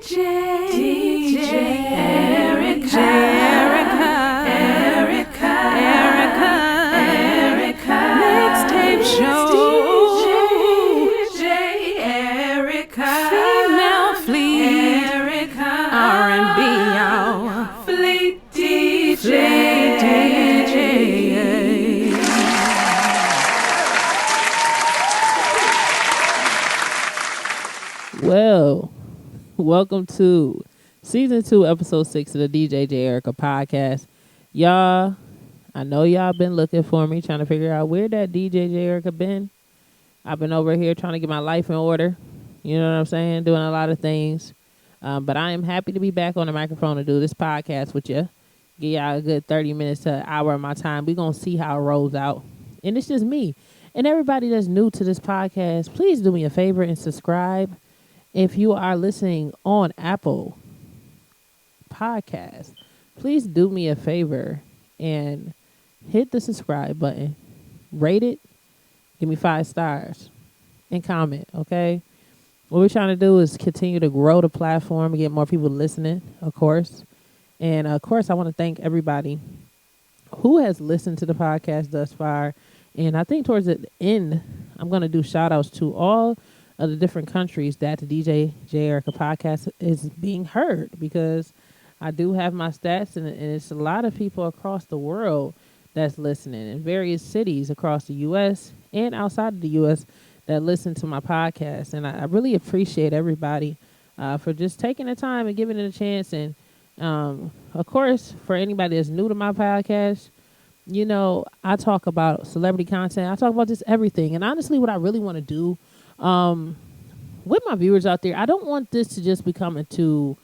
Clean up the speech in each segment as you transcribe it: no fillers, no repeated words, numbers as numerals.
Mixtape show. Female fleet. R&B, y'all. Fleet DJ. Well, welcome to season 2, episode 6 of the DJ J Erica podcast. Y'all, I know y'all been looking for me, trying to figure out where that DJ J Erica been. I've been over here trying to get my life in order. You know what I'm saying? Doing a lot of things. But I am happy to be back on the microphone to do this podcast with you. Give y'all a good 30 minutes to an hour of my time. We're going to see how it rolls out. And it's just me. And everybody that's new to this podcast, please do me a favor and subscribe. If you are listening on Apple Podcasts, please do me a favor and hit the subscribe button. Rate it. Give me 5 stars. And comment, okay? What we're trying to do is continue to grow the platform and get more people listening, of course. And, of course, I want to thank everybody who has listened to the podcast thus far. And I think towards the end, I'm going to do shout-outs to all of the different countries that the DJ J Erica podcast is being heard, because I do have my stats, and it's a lot of people across the world that's listening in various cities across the U.S. and outside of the U.S. that listen to my podcast. And I really appreciate everybody for just taking the time and giving it a chance. And, of course, for anybody that's new to my podcast, you know, I talk about celebrity content. I talk about just everything. And honestly, what I really want to do with my viewers out there, I don't want this to just become into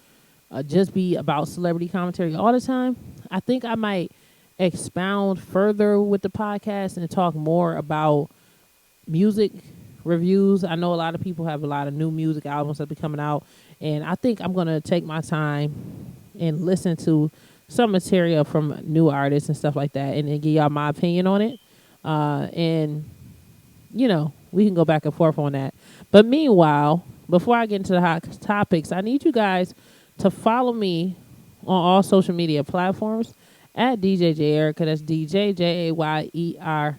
just be about celebrity commentary all the time. I think I might expound further with the podcast and talk more about music reviews. I know a lot of people have a lot of new music albums that be coming out, and I think I'm going to take my time and listen to some material from new artists and stuff like that, and then give y'all my opinion on it. And, you know, we can go back and forth on that. But meanwhile, before I get into the hot topics, I need you guys to follow me on all social media platforms at DJ J Erica. That's DJ JAYERICA.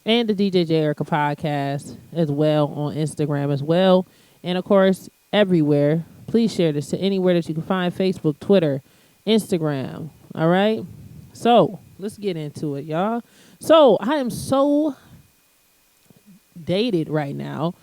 And the DJ J Erica podcast as well on Instagram as well. And, of course, everywhere. Please share this to anywhere that you can find: Facebook, Twitter, Instagram. All right? So, let's get into it, y'all. So, I am so dated right now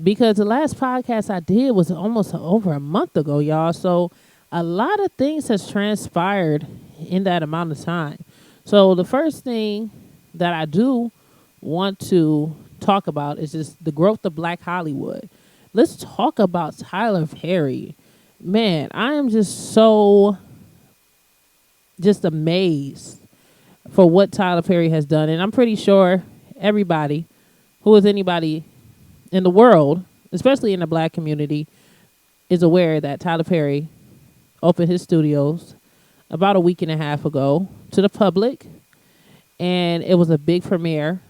because the last podcast I did was almost over a month ago, y'all. So, a lot of things has transpired in that amount of time. So, the first thing that I do want to talk about is just the growth of Black Hollywood. Let's talk about Tyler Perry. Man, I am just so amazed for what Tyler Perry has done. And I'm pretty sure everybody who is anybody in the world, especially in the Black community, is aware that Tyler Perry opened his studios about a week and a half ago to the public. And it was a big premiere.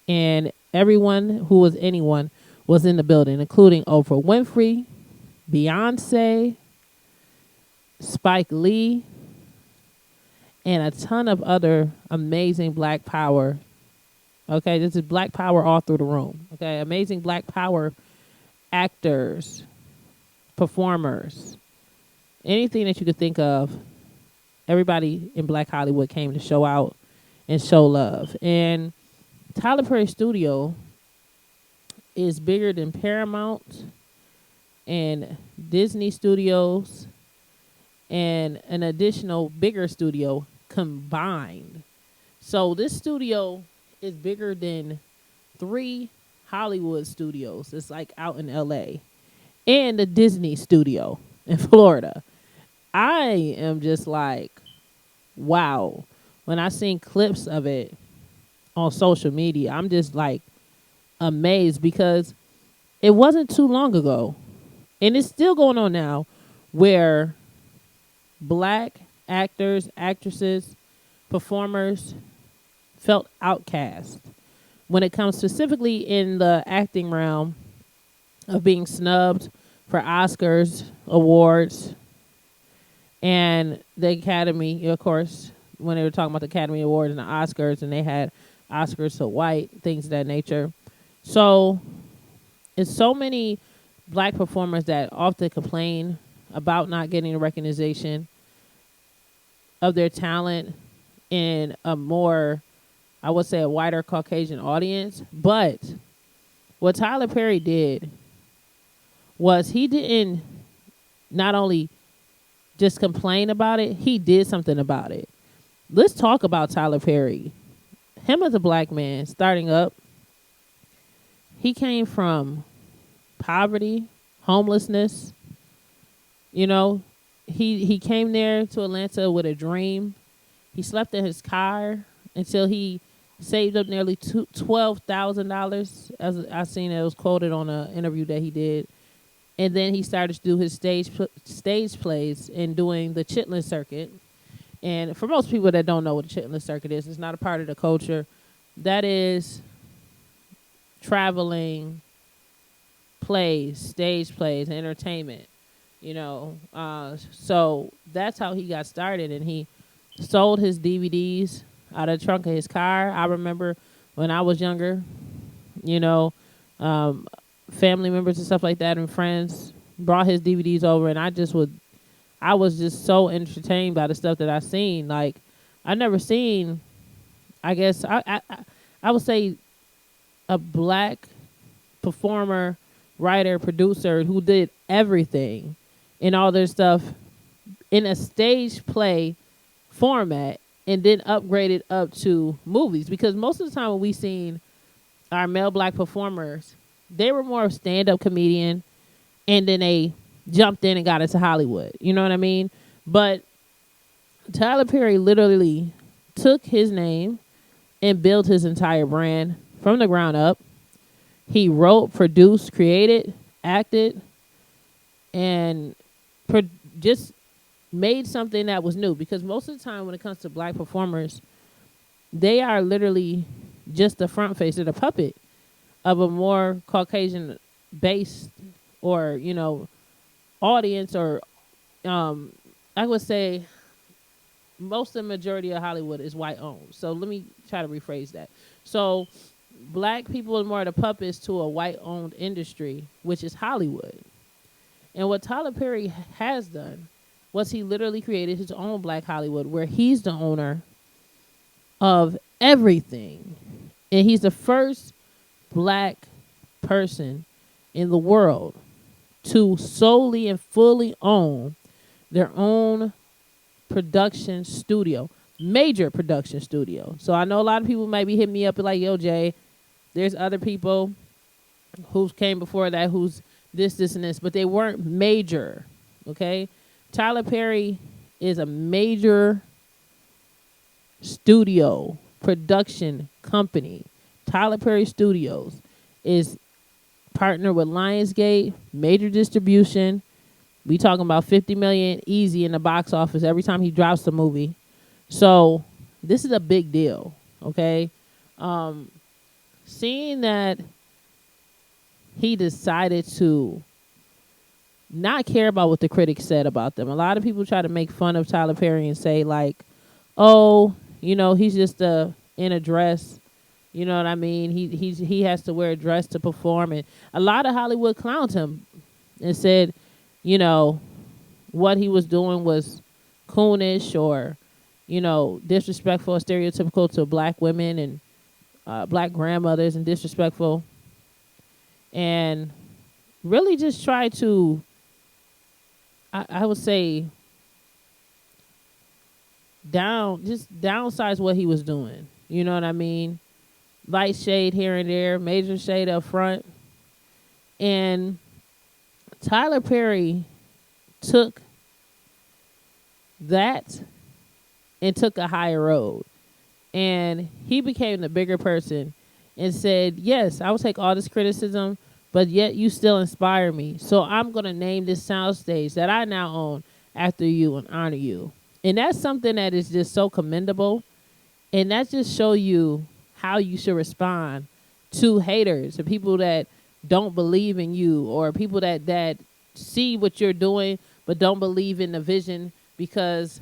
And everyone who was anyone was in the building, including Oprah Winfrey, Beyonce, Spike Lee, and a ton of other amazing Black power. Okay, this is Black power all through the room. Okay, amazing Black power actors, performers, anything that you could think of. Everybody in Black Hollywood came to show out and show love. And Tyler Perry Studio is bigger than Paramount and Disney Studios and an additional bigger studio combined. So this studio is bigger than 3 Hollywood studios. It's like out in LA and the Disney studio in Florida. I am just like, wow. When I seen clips of it on social media, I'm just like amazed, because it wasn't too long ago, and it's still going on now, where Black actors, actresses, performers felt outcast when it comes specifically in the acting realm of being snubbed for Oscars awards and the Academy, of course, when they were talking about the Academy Awards and the Oscars, and they had Oscars so white, things of that nature. So it's so many black performers that often complain about not getting the recognition of their talent in a more, I would say, a wider Caucasian audience. But what Tyler Perry did was he didn't not only just complain about it, he did something about it. Let's talk about Tyler Perry. Him as a black man starting up, he came from poverty, homelessness. You know, he came there to Atlanta with a dream. He slept in his car until he saved up nearly $12,000, as I seen it was quoted on an interview that he did. And then he started to do his stage plays and doing the Chitlin circuit. And for most people that don't know what the Chitlin circuit is, it's not a part of the culture. That is traveling plays, stage plays, entertainment. You know, so that's how he got started, and he sold his DVDs out of the trunk of his car. I remember when I was younger, you know, family members and stuff like that and friends brought his DVDs over, and I was just so entertained by the stuff that I seen. Like, I never seen, I guess, I would say a black performer, writer, producer who did everything and all their stuff in a stage play format and then upgraded up to movies. Because most of the time when we seen our male black performers, they were more of stand-up comedian, and then they jumped in and got into Hollywood. You know what I mean? But Tyler Perry literally took his name and built his entire brand from the ground up. He wrote, produced, created, acted, and just made something that was new. Because most of the time when it comes to black performers, they are literally just the front face or the puppet of a more Caucasian based or, you know, audience, or I would say most of the majority of Hollywood is white owned. So let me try to rephrase that. So black people are more the puppets to a white owned industry, which is Hollywood. And what Tyler Perry has done was he literally created his own black Hollywood, where he's the owner of everything. And he's the first black person in the world to solely and fully own their own production studio, major production studio. So I know a lot of people might be hitting me up like, yo, Jay, there's other people who came before that who's this, and this, but they weren't major, okay? Tyler Perry is a major studio production company. Tyler Perry Studios is partnered with Lionsgate, major distribution. We talking about $50 million easy in the box office every time he drops a movie. So this is a big deal, okay? Seeing that he decided to not care about what the critics said about them. A lot of people try to make fun of Tyler Perry and say, like, oh, you know, he's just in a dress. You know what I mean? He has to wear a dress to perform. And a lot of Hollywood clowned him and said, you know, what he was doing was coonish or, you know, disrespectful or stereotypical to black women and black grandmothers, and disrespectful. And really just try to, I would say, downsize what he was doing. You know what I mean? Light shade here and there, major shade up front. And Tyler Perry took that and took a higher road. And he became the bigger person and said, yes, I will take all this criticism, but yet you still inspire me. So I'm going to name this soundstage that I now own after you and honor you. And that's something that is just so commendable. And that just show you how you should respond to haters, to people that don't believe in you, or people that see what you're doing but don't believe in the vision because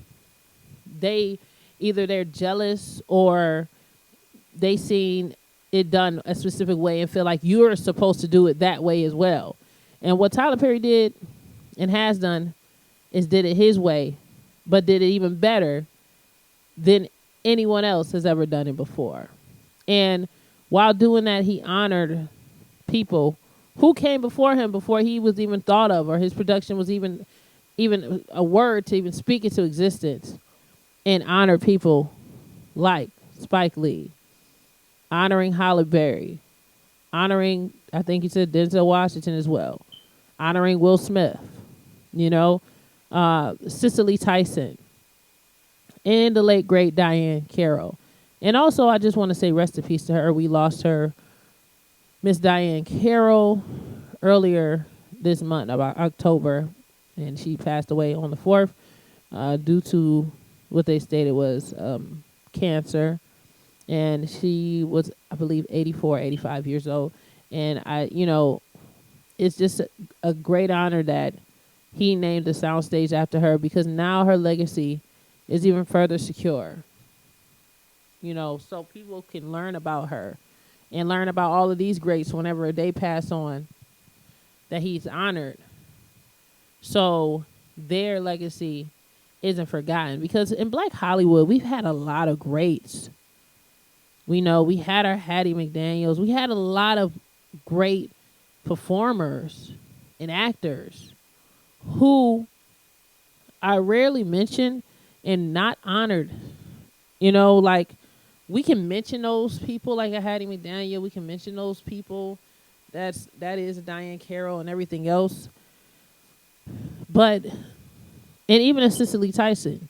they're jealous or they seen it done a specific way and feel like you're supposed to do it that way as well. And what Tyler Perry did and has done is did it his way, but did it even better than anyone else has ever done it before. And while doing that, he honored people who came before him before he was even thought of or his production was even a word to even speak into existence, and honored people like Spike Lee, honoring Halle Berry, honoring, I think he said Denzel Washington as well, honoring Will Smith, Cicely Tyson, and the late, great Diane Carroll. And also, I just want to say rest in peace to her. We lost her, Miss Diane Carroll, earlier this month, about October, and she passed away on the 4th due to what they stated was cancer. And she was, I believe, 84, 85 years old. And it's just a great honor that he named the soundstage after her, because now her legacy is even further secure. So people can learn about her and learn about all of these greats whenever they pass on, that he's honored. So their legacy isn't forgotten, because in Black Hollywood, we've had a lot of greats. We had our Hattie McDaniels. We had a lot of great performers and actors who are rarely mentioned and not honored. Like, we can mention those people like a Hattie McDaniel. We can mention those people. That is Diane Carroll and everything else. And even a Cicely Tyson.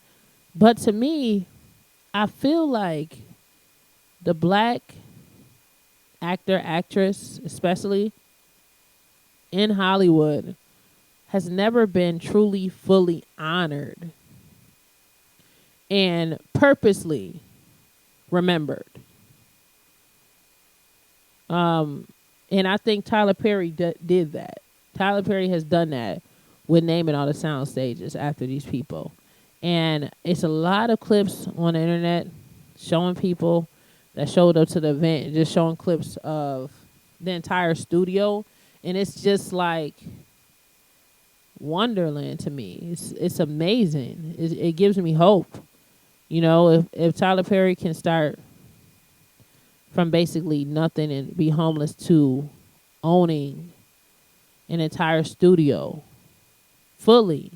But to me, I feel like the Black actor, actress, especially in Hollywood, has never been truly, fully honored and purposely remembered. And I think Tyler Perry did that. Tyler Perry has done that with naming all the sound stages after these people. And it's a lot of clips on the internet showing people that showed up to the event and just showing clips of the entire studio. And it's just like Wonderland to me. It's amazing. It gives me hope. If Tyler Perry can start from basically nothing and be homeless to owning an entire studio, fully,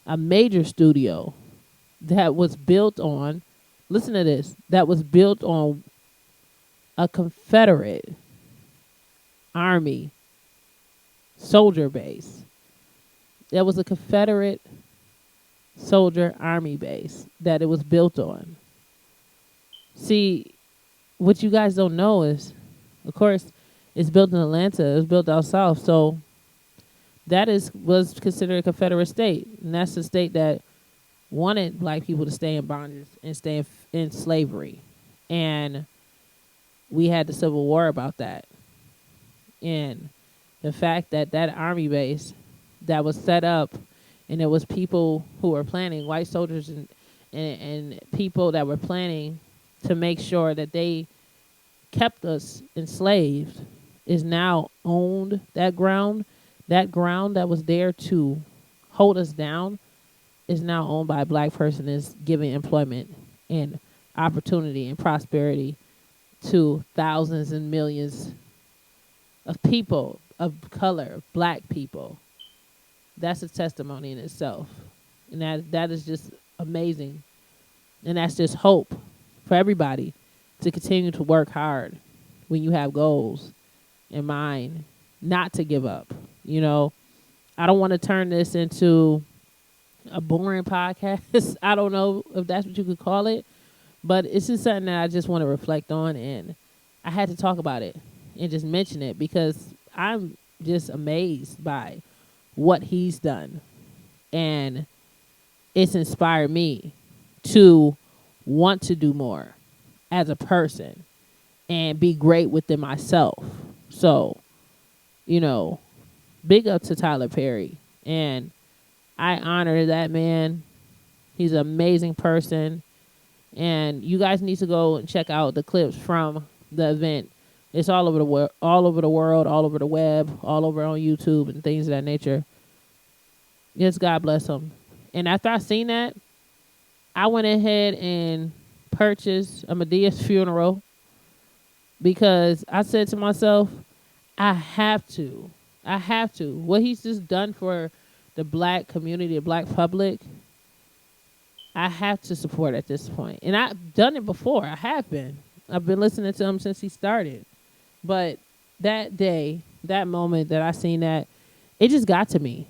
a major studio that was built on, listen to this, that was built on a Confederate Army soldier base. There was a Confederate soldier army base that it was built on. See, what you guys don't know is, of course, it's built in Atlanta. It was built out south. So that was considered a Confederate state. And that's the state that wanted Black people to stay in bondage and stay in slavery. And we had the Civil War about that. And the fact that army base that was set up, and there was people who were planning, white soldiers and people that were planning to make sure that they kept us enslaved, is now owned. That ground that was there to hold us down is now owned by a Black person, is giving employment and opportunity and prosperity to thousands and millions of people of color, Black people. That's a testimony in itself. And that is just amazing. And that's just hope for everybody to continue to work hard when you have goals in mind, not to give up. I don't want to turn this into a boring podcast. I don't know if that's what you could call it, but it's just something that I just want to reflect on, and I had to talk about it and just mention it because I'm just amazed by what he's done. And it's inspired me to want to do more as a person and be great within myself. So, big up to Tyler Perry. And I honor that man. He's an amazing person. And you guys need to go and check out the clips from the event. It's all over the world, all over the web, all over on YouTube and things of that nature. Yes, God bless him. And after I seen that, I went ahead and purchased a Medea's funeral because I said to myself, I have to. What he's just done for the black community, the black public, I have to support at this point. And I've done it before. I've been listening to him since he started. But that day, that moment that I seen that, it just got to me.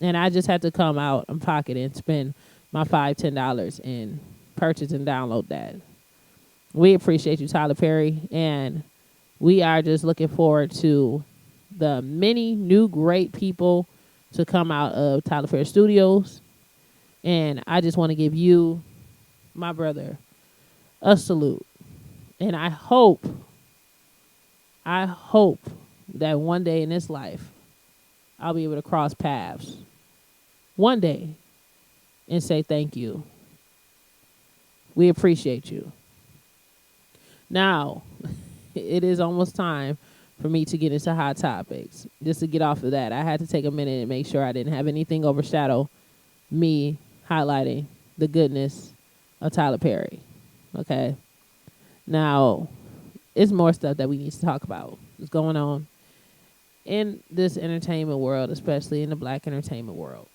And I just had to come out and pocket and spend my $5, $10 and purchase and download that. We appreciate you, Tyler Perry. And we are just looking forward to the many new great people to come out of Tyler Perry Studios. And I just want to give you, my brother, a salute. And I hope that one day in this life, I'll be able to cross paths one day and say thank you. We appreciate you. Now, it is almost time for me to get into hot topics. Just to get off of that, I had to take a minute and make sure I didn't have anything overshadow me highlighting the goodness of Tyler Perry. Okay? Now, it's more stuff that we need to talk about. What's going on in this entertainment world, especially in the black entertainment world.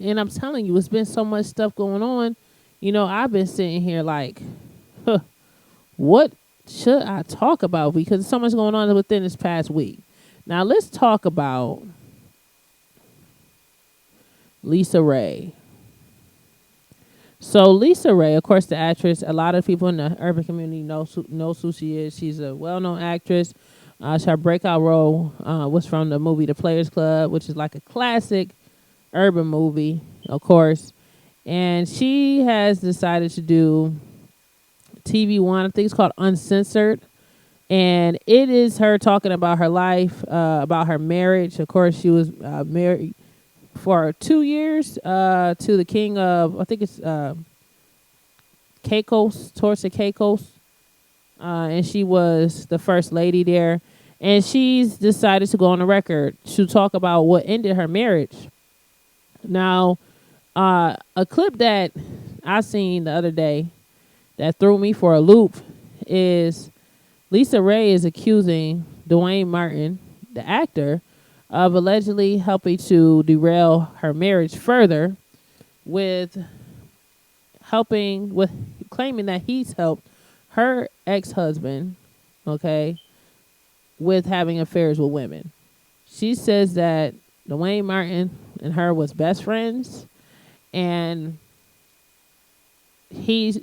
And I'm telling you, it's been so much stuff going on. You know, I've been sitting here like, what should I talk about? Because there's so much going on within this past week. Now, let's talk about Lisa Ray. So Lisa Ray, of course, the actress, a lot of people in the urban community know who she is. She's a well-known actress. Her breakout role was from the movie The Players Club, which is like a classic urban movie, of course. And she has decided to do TV One, I think it's called Uncensored. And it is her talking about her life, about her marriage. Of course, she was married for 2 years to the king of, I think it's Caicos, Torsa Caicos. And she was the first lady there. And she's decided to go on the record to talk about what ended her marriage. Now, a clip that I seen the other day that threw me for a loop is Lisa Ray is accusing Dwayne Martin, the actor, of allegedly helping to derail her marriage further with claiming that he's helped her ex-husband, okay, with having affairs with women. She says that Dwayne Martin and her was best friends, and he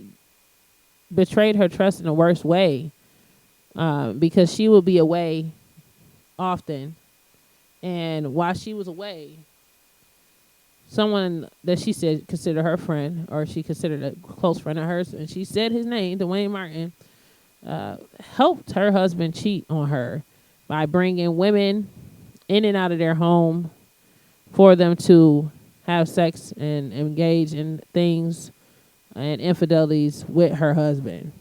betrayed her trust in the worst way because she would be away often. And while she was away, someone that she said considered her friend, or she considered a close friend of hers, and she said his name, Dwayne Martin, helped her husband cheat on her by bringing women in and out of their home for them to have sex and engage in things and infidelities with her husband.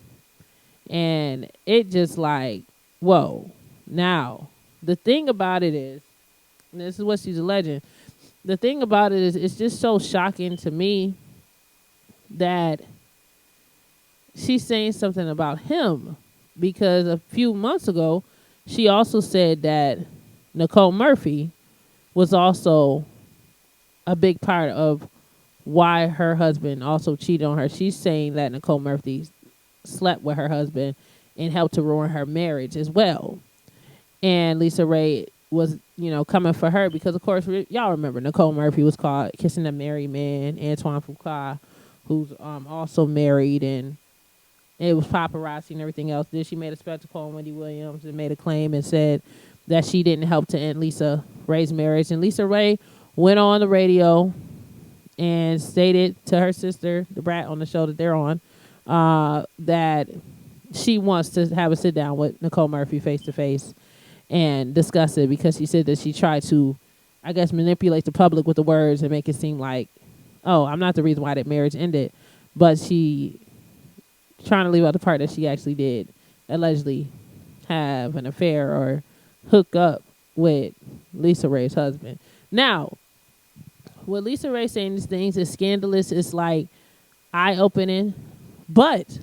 And it just like, whoa. Now, the thing about it is, and this is what she's alleging, the thing about it is it's just so shocking to me that she's saying something about him, because a few months ago, she also said that Nicole Murphy was also a big part of why her husband also cheated on her. She's saying that Nicole Murphy slept with her husband and helped to ruin her marriage as well. And Lisa Ray was, coming for her because, of course, y'all remember Nicole Murphy was caught kissing a married man, Antoine Fuqua, who's also married, and it was paparazzi and everything else. Then she made a spectacle on Wendy Williams and made a claim and said that she didn't help to end Lisa Ray's marriage. And Lisa Ray went on the radio and stated to her sister, the brat on the show that they're on, that she wants to have a sit down with Nicole Murphy face to face. and discuss it because she said that she tried to, I guess, manipulate the public with the words and make it seem like, oh, I'm not the reason why that marriage ended, but she trying to leave out the part that she actually did allegedly have an affair or hook up with Lisa Ray's husband. Now, what Lisa Ray saying these things is scandalous. It's like eye-opening. But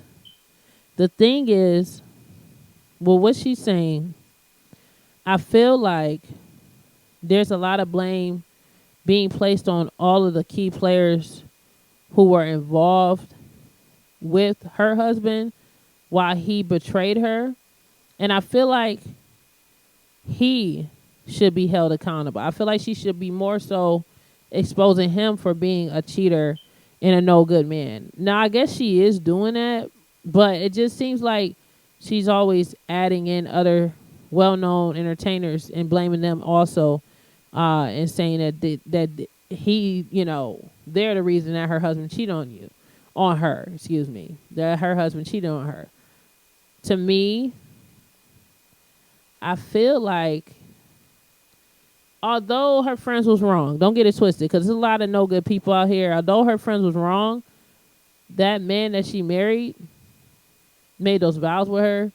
the thing is, well, what she's saying, I feel like there's a lot of blame being placed on all of the key players who were involved with her husband while he betrayed her. And I feel like he should be held accountable. I feel like she should be more so exposing him for being a cheater and a no good man. Now, I guess she is doing that, but it just seems like she's always adding in other well-known entertainers and blaming them also, and saying that he, they're the reason that her husband cheated on her, that her husband cheated on her. To me, I feel like, although her friends was wrong, don't get it twisted, because there's a lot of no good people out here. Although her friends was wrong, that man that she married made those vows with her.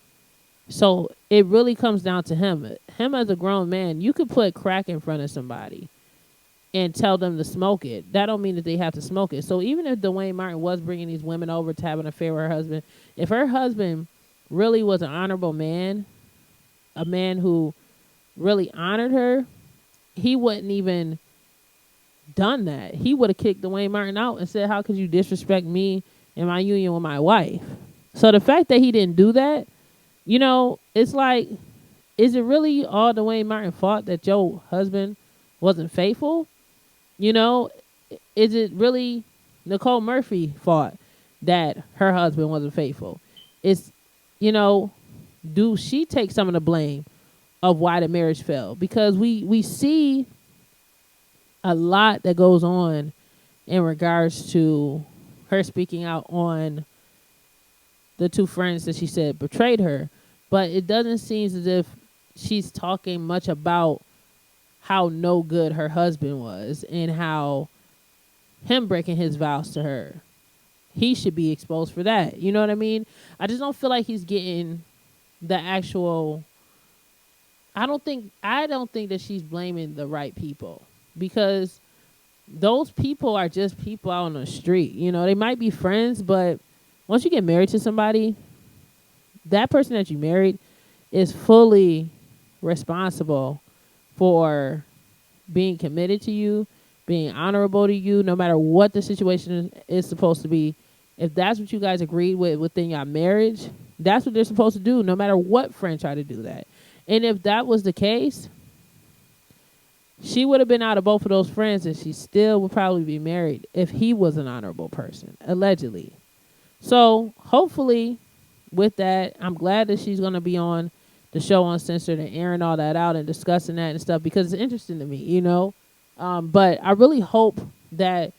So it really comes down to him. Him as a grown man, you could put crack in front of somebody and tell them to smoke it. That don't mean that they have to smoke it. So even if Dwayne Martin was bringing these women over to have an affair with her husband, if her husband really was an honorable man, a man who really honored her, he wouldn't even done that. He would have kicked Dwayne Martin out and said, how could you disrespect me and my union with my wife? So the fact that he didn't do that, it's like, is it really all Dwayne Martin's fault that your husband wasn't faithful? Is it really Nicole Murphy's fault that her husband wasn't faithful? It's, do she take some of the blame of why the marriage fell? Because we see a lot that goes on in regards to her speaking out on the two friends that she said betrayed her. But it doesn't seem as if she's talking much about how no good her husband was and how him breaking his vows to her, he should be exposed for that. You know what I mean? I just don't feel like he's getting the actual... I don't think that she's blaming the right people, because those people are just people out on the street. They might be friends, but once you get married to somebody, that person that you married is fully responsible for being committed to you, being honorable to you, no matter what the situation is supposed to be. If that's what you guys agreed with within your marriage, that's what they're supposed to do, no matter what friend tried to do that. And if that was the case, she would have been out of both of those friends, and she still would probably be married if he was an honorable person, allegedly. So hopefully with that, I'm glad that she's going to be on the show Uncensored and airing all that out and discussing that and stuff, because it's interesting to me, But I really hope that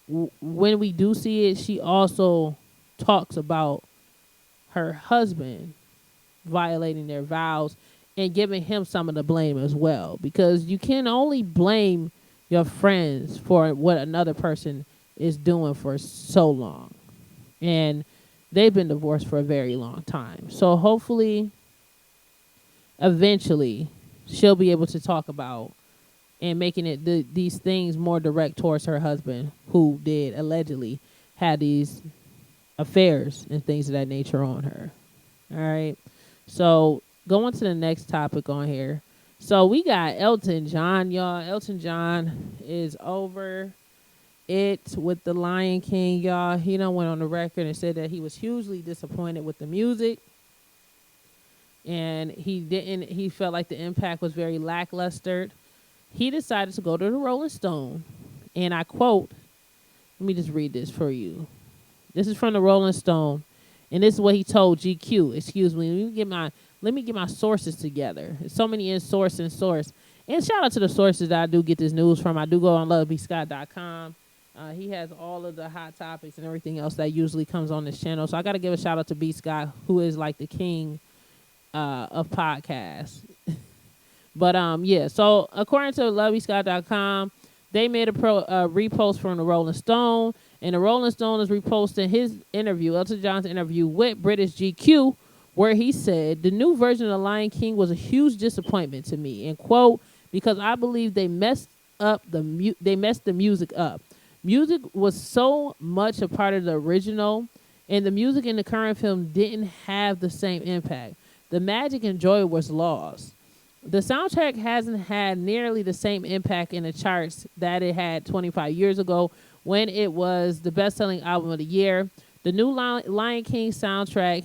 when we do see it, she also talks about her husband violating their vows and giving him some of the blame as well, because you can only blame your friends for what another person is doing for so long, and they've been divorced for a very long time. So hopefully eventually she'll be able to talk about and making it these things more direct towards her husband, who did allegedly have these affairs and things of that nature on her. All right. So going to the next topic on here. So we got Elton John, y'all. Elton John is over it with The Lion King, y'all. He done went on the record and said that he was hugely disappointed with the music. And he felt like the impact was very lackluster. He decided to go to the Rolling Stone. And I quote, let me just read this for you. This is from the Rolling Stone. And this is what he told GQ. Excuse me. Let me get my sources together. There's so many in source. And shout out to the sources that I do get this news from. I do go on lovebscott.com. He has all of the hot topics and everything else that usually comes on this channel. So I got to give a shout out to B. Scott, who is like the king of podcasts. But yeah. So according to LoveyScott.com, they made a repost from the Rolling Stone, and the Rolling Stone is reposting his interview, Elton John's interview with British GQ, where he said the new version of The Lion King was a huge disappointment to me, and quote, because I believe they messed the music up. Music was so much a part of the original, and the music in the current film didn't have the same impact. The magic and joy was lost. The soundtrack hasn't had nearly the same impact in the charts that it had 25 years ago when it was the best-selling album of the year. The new Lion King soundtrack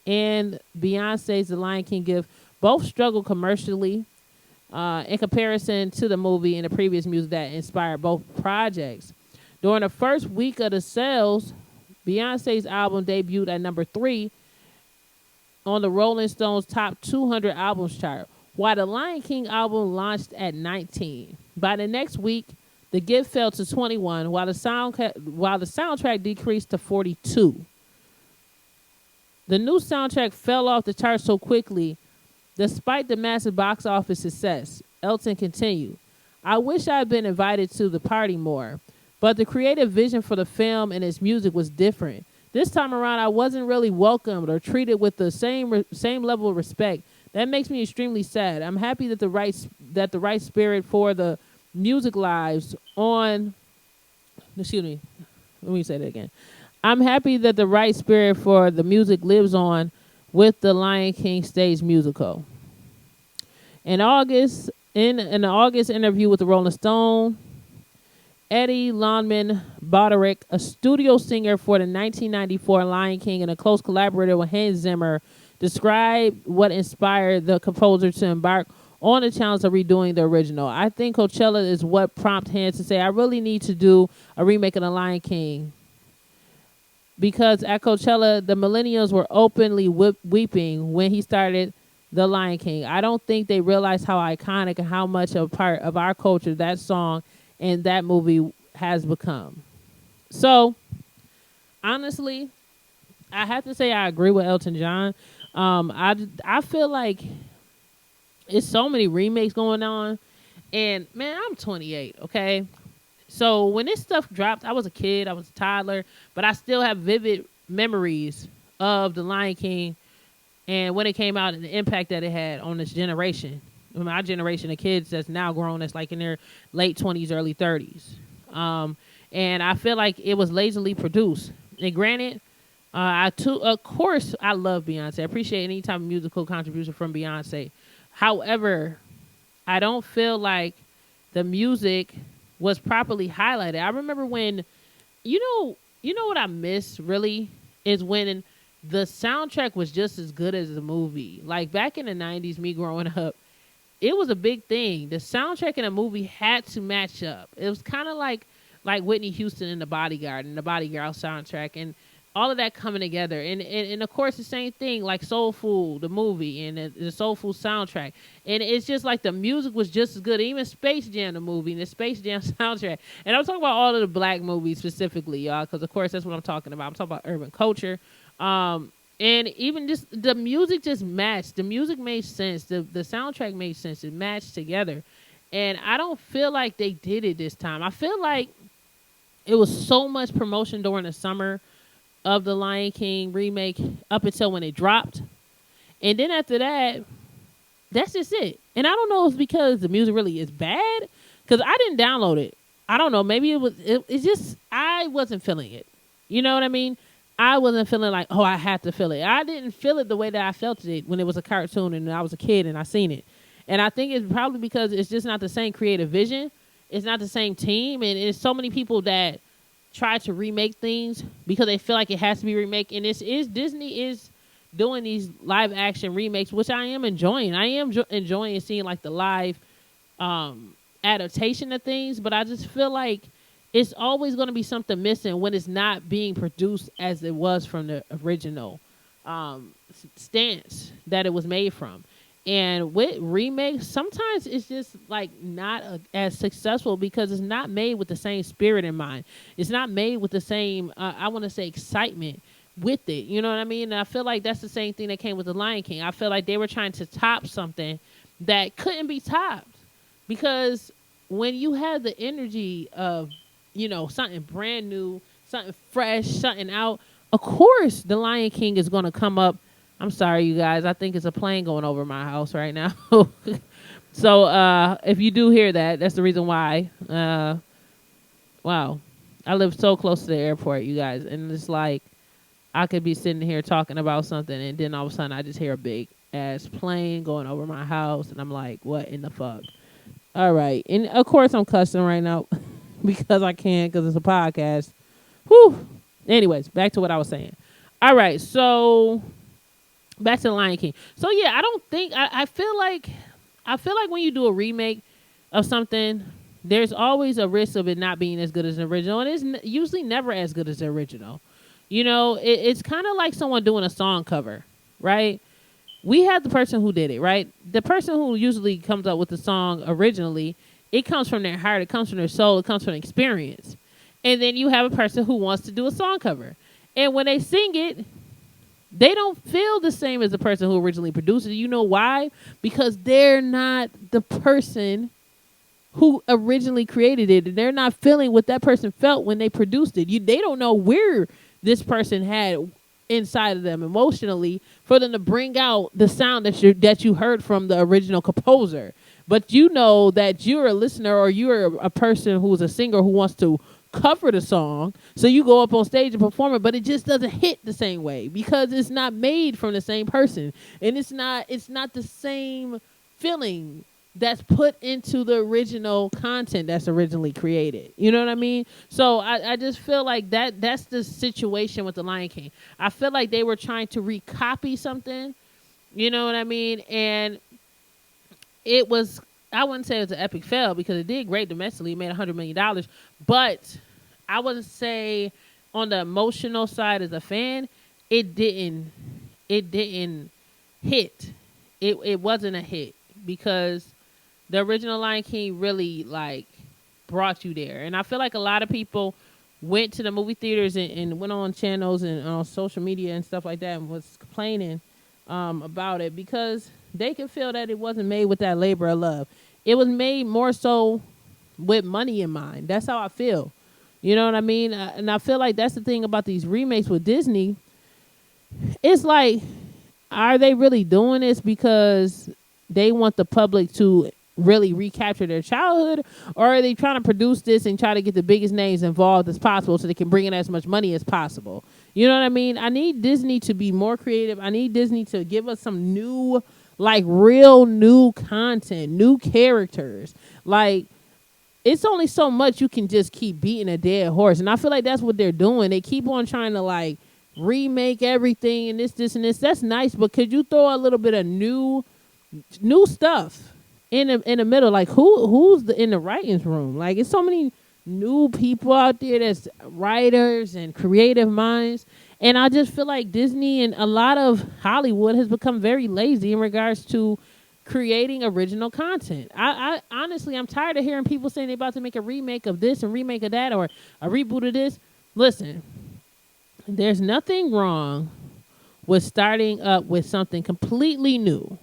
and Beyonce's The Lion King Gift both struggle commercially in comparison to the movie and the previous music that inspired both projects. During the first week of the sales, Beyonce's album debuted at number 3 on the Rolling Stone's top 200 albums chart, while the Lion King album launched at 19. By the next week, The Gift fell to 21, while the soundtrack decreased to 42. The new soundtrack fell off the chart so quickly, despite the massive box office success. Elton continued, I wish I had been invited to the party more, but the creative vision for the film and its music was different. This time around, I wasn't really welcomed or treated with the same level of respect. That makes me extremely sad. I'm happy that the right spirit for the music lives on. Excuse me. Let me say that again. I'm happy that the right spirit for the music lives on with the Lion King stage musical. In August, in an August interview with the Rolling Stone, Eddie Lonman Boderick, a studio singer for the 1994 Lion King and a close collaborator with Hans Zimmer, described what inspired the composer to embark on the challenge of redoing the original. I think Coachella is what prompted Hans to say, I really need to do a remake of The Lion King. Because at Coachella, the millennials were openly weeping when he started The Lion King. I don't think they realized how iconic and how much a part of our culture that song and that movie has become. So, honestly, I have to say I agree with Elton John. I feel like it's so many remakes going on. And, man, I'm 28, okay? So when this stuff dropped, I was a kid, I was a toddler, but I still have vivid memories of The Lion King and when it came out and the impact that it had on this generation. My generation of kids that's now grown, that's like in their late 20s, early 30s. And I feel like it was lazily produced. And granted, of course, I love Beyonce. I appreciate any type of musical contribution from Beyonce. However, I don't feel like the music was properly highlighted. I remember when, you know what I miss really is when the soundtrack was just as good as the movie. Like back in the 90s, me growing up, it was a big thing. The soundtrack in a movie had to match up. It was kind of like Whitney Houston in The Bodyguard and the Bodyguard soundtrack and all of that coming together. And of course, the same thing like Soul Food, the movie, and the Soul Food soundtrack. And it's just like the music was just as good. Even Space Jam, the movie, and the Space Jam soundtrack. And I'm talking about all of the black movies specifically, y'all, because, of course, that's what I'm talking about. I'm talking about urban culture. And even just the music just matched. The music made sense. The soundtrack made sense. It matched together. And I don't feel like they did it this time. I feel like it was so much promotion during the summer of the Lion King remake up until when it dropped. And then after that, that's just it. And I don't know if it's because the music really is bad, because I didn't download it. I don't know. Maybe it's just, I wasn't feeling it. You know what I mean? I wasn't feeling like, oh, I had to feel it. I didn't feel it the way that I felt it when it was a cartoon and I was a kid and I seen it. And I think it's probably because it's just not the same creative vision. It's not the same team. And it's so many people that try to remake things because they feel like it has to be remake. And Disney is doing these live action remakes, which I am enjoying. I am enjoying seeing like the live adaptation of things, but I just feel like it's always going to be something missing when it's not being produced as it was from the original stance that it was made from. And with remakes, sometimes it's just like not as successful because it's not made with the same spirit in mind. It's not made with the same, I want to say, excitement with it. You know what I mean? And I feel like that's the same thing that came with The Lion King. I feel like they were trying to top something that couldn't be topped. Because when you have the energy of, something brand new, something fresh, something out, of course the Lion King is going to come up. I'm sorry, you guys. I think it's a plane going over my house right now. So if you do hear that, that's the reason why. Wow. I live so close to the airport, you guys. And it's like I could be sitting here talking about something, and then all of a sudden I just hear a big ass plane going over my house. And I'm like, what in the fuck? All right. And of course I'm cussing right now because I can, because it's a podcast. Whew. Anyways, back to what I was saying. All right. So back to the Lion King. So yeah, I don't think I feel like when you do a remake of something, there's always a risk of it not being as good as the original, and it's usually never as good as the original. It's kind of like someone doing a song cover, right? We had the person who did it, right? The person who usually comes up with the song originally, it comes from their heart, it comes from their soul, it comes from experience. And then you have a person who wants to do a song cover. And when they sing it, they don't feel the same as the person who originally produced it. You know why? Because they're not the person who originally created it. And they're not feeling what that person felt when they produced it. They don't know where this person had inside of them emotionally for them to bring out the sound that you heard from the original composer. But you know that you're a listener, or you're a person who's a singer who wants to cover the song, so you go up on stage and perform it, but it just doesn't hit the same way because it's not made from the same person, and it's not the same feeling that's put into the original content that's originally created. You know what I mean? So I just feel like that's the situation with the Lion King. I feel like they were trying to recopy something, you know what I mean? And it was, I wouldn't say it was an epic fail because it did great domestically. It made $100 million. But I wouldn't say on the emotional side as a fan, it didn't hit. It wasn't a hit because the original Lion King really brought you there. And I feel like a lot of people went to the movie theaters and went on channels and on social media and stuff like that and was complaining about it because they could feel that it wasn't made with that labor of love. It was made more so with money in mind. That's how I feel. You know what I mean? And I feel like that's the thing about these remakes with Disney. It's like, are they really doing this because they want the public to really recapture their childhood, or are they trying to produce this and try to get the biggest names involved as possible so they can bring in as much money as possible? You know what I mean? I need Disney to be more creative. I need Disney to give us some new, real new content, new characters. It's only so much you can just keep beating a dead horse, and I feel like that's what they're doing. They keep on trying to remake everything and this and this. That's nice, but could you throw a little bit of new stuff in the middle? Who's in the writings room? It's so many new people out there that's writers and creative minds, and I just feel like Disney and a lot of Hollywood has become very lazy in regards to creating original content. I honestly, I'm tired of hearing people saying they're about to make a remake of this and remake of that or a reboot of this. Listen, there's nothing wrong with starting up with something completely new.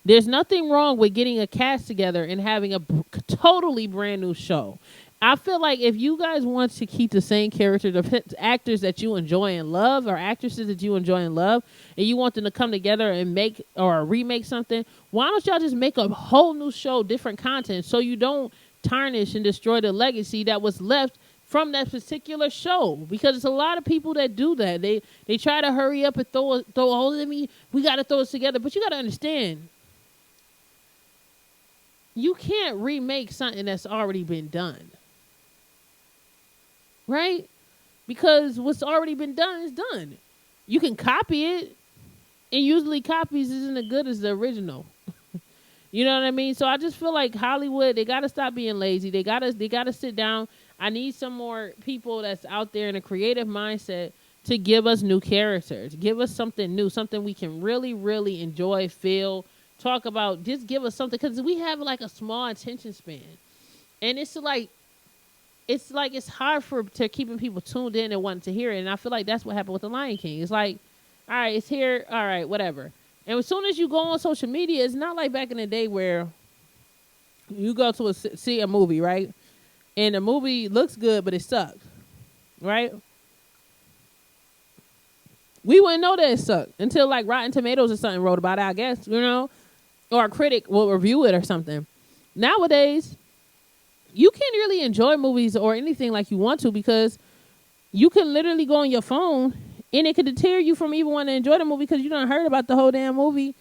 There's nothing wrong with getting a cast together and having a totally brand new show. I feel like if you guys want to keep the same character, the actors that you enjoy and love, or actresses that you enjoy and love, and you want them to come together and make or remake something, why don't y'all just make a whole new show, different content, so you don't tarnish and destroy the legacy that was left from that particular show? Because it's a lot of people that do that. They try to hurry up and throw we got to throw this together. But you got to understand, you can't remake something that's already been done. Right? Because what's already been done is done. You can copy it, and usually copies isn't as good as the original. You know what I mean? So I just feel like Hollywood, they got to stop being lazy. They got to sit down. I need some more people that's out there in a creative mindset to give us new characters. Give us something new, something we can really, really enjoy, feel, talk about. Just give us something, because we have a small attention span. And it's hard to keeping people tuned in and wanting to hear it. And I feel like that's what happened with The Lion King. It's like, all right, it's here. All right, whatever. And as soon as you go on social media, it's not like back in the day where you go to see a movie, right? And the movie looks good, but it sucked, right? We wouldn't know that it sucked until like Rotten Tomatoes or something wrote about it, I guess, or a critic will review it or something. Nowadays, you can't really enjoy movies or anything like you want to because you can literally go on your phone and it could deter you from even wanting to enjoy the movie because you done heard about the whole damn movie.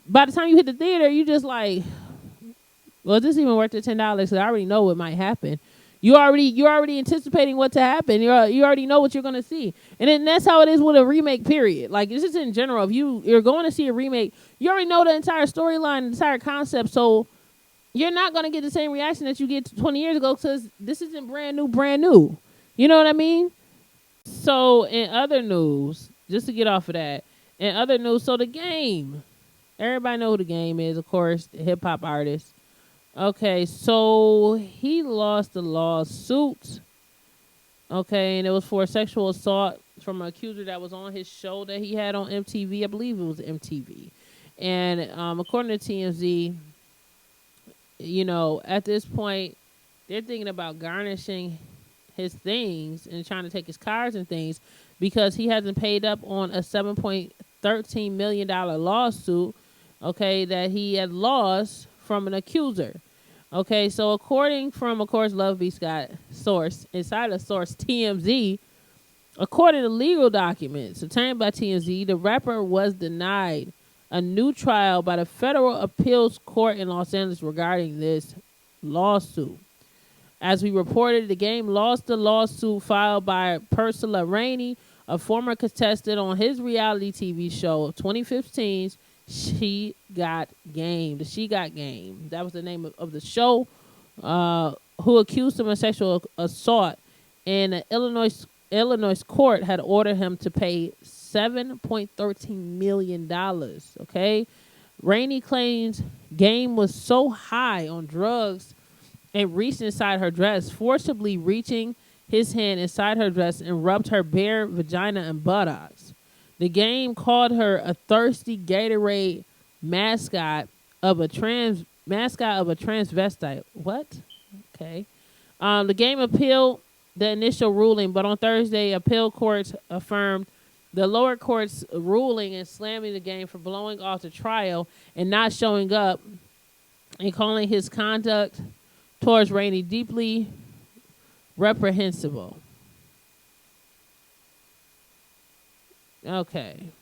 By the time you hit the theater, you just like, well, is this even worth the $10? Because I already know what might happen. You're already anticipating what to happen. You already know what you're gonna see, and then that's how it is with a remake. Period. Like it's just in general. If you're going to see a remake, you already know the entire storyline, the entire concept. So you're not gonna get the same reaction that you get 20 years ago because this isn't brand new. You know what I mean? So in other news, just to get off of that, in other news, so The Game. Everybody know who The Game is, of course, the hip hop artist. Okay, so he lost the lawsuit. Okay, and it was for sexual assault from an accuser that was on his show that he had on MTV. I believe it was MTV. And according to TMZ, at this point, they're thinking about garnishing his things and trying to take his cars and things because he hasn't paid up on a $7.13 million lawsuit, okay, that he had lost from an accuser. Okay, so according from, of course, Love B. Scott source, inside the source TMZ, according to legal documents obtained by TMZ, the rapper was denied a new trial by the Federal Appeals Court in Los Angeles regarding this lawsuit. As we reported, The Game lost the lawsuit filed by Priscilla Rainey, a former contestant on his reality TV show 2015's She Got Game. The She Got Game. That was the name of the show. Who accused him of sexual assault, and the Illinois court had ordered him to pay $7.13 million. Okay, Rainey claims Game was so high on drugs and reached inside her dress, forcibly reaching his hand inside her dress and rubbed her bare vagina and buttocks. The Game called her a thirsty Gatorade mascot of a transvestite. What? Okay. The Game appealed the initial ruling, but on Thursday, appeal courts affirmed the lower court's ruling and slamming The Game for blowing off the trial and not showing up and calling his conduct towards Rainey deeply reprehensible. Okay.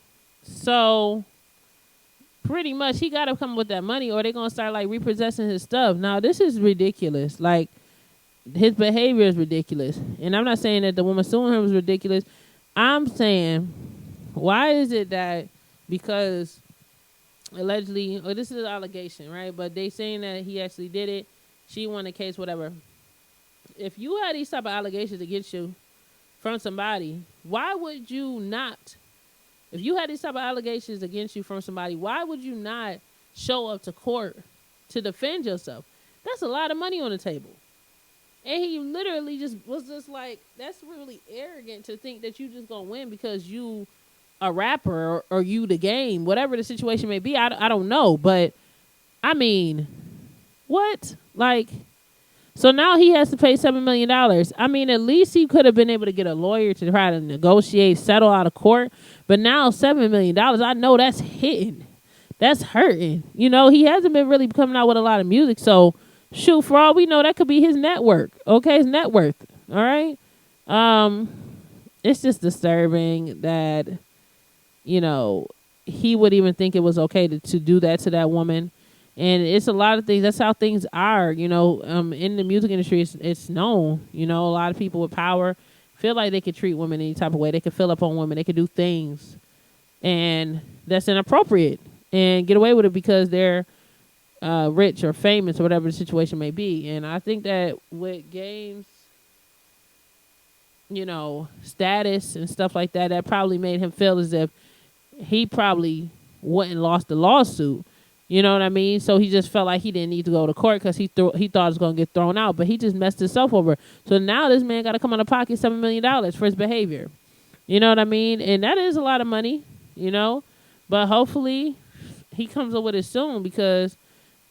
So pretty much he got to come with that money or they're going to start like repossessing his stuff. Now, this is ridiculous. Like, his behavior is ridiculous. And I'm not saying that the woman suing him was ridiculous. I'm saying, why is it that because allegedly, or this is an allegation, right? But they saying that he actually did it. She won the case, whatever. If you had these type of allegations against you from somebody, why would you not? If you had these type of allegations against you from somebody, why would you not show up to court to defend yourself? That's a lot of money on the table. And he literally just was just like, that's really arrogant to think that you just gonna win because you a rapper or you The Game, whatever the situation may be. I don't know, but I mean, what? Like, so now he has to pay $7 million. I mean, at least he could have been able to get a lawyer to try to negotiate, settle out of court. But now $7 million, I know that's hitting. That's hurting. He hasn't been really coming out with a lot of music. So, shoot, for all we know, that could be his network. Okay, his net worth. All right? It's just disturbing that, he would even think it was okay to do that to that woman. And it's a lot of things. That's how things are, in the music industry. It's known, a lot of people with power feel like they could treat women any type of way. They could fill up on women. They could do things. And that's inappropriate. And get away with it because they're rich or famous or whatever the situation may be. And I think that with Game's, status and stuff like that, that probably made him feel as if he probably wouldn't lost the lawsuit. You know what I mean? So he just felt like he didn't need to go to court because he thought it was going to get thrown out. But he just messed himself over. So now this man got to come out of pocket $7 million for his behavior. You know what I mean? And that is a lot of money, But hopefully, he comes up with it soon because,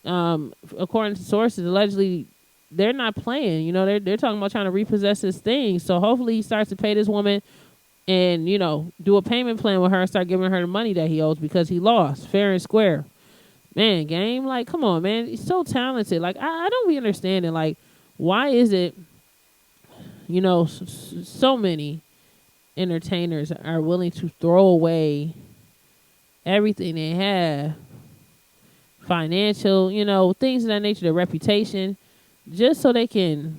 according to sources, allegedly they're not playing. You know, they're talking about trying to repossess his thing. So hopefully he starts to pay this woman and, you know, do a payment plan with her and start giving her the money that he owes because he lost fair and square. Man, Game, like, come on, man. He's so talented. Like, I don't be understanding, like, why is it, you know, so many entertainers are willing to throw away everything they have, financial, you know, things of that nature, their reputation, just so they can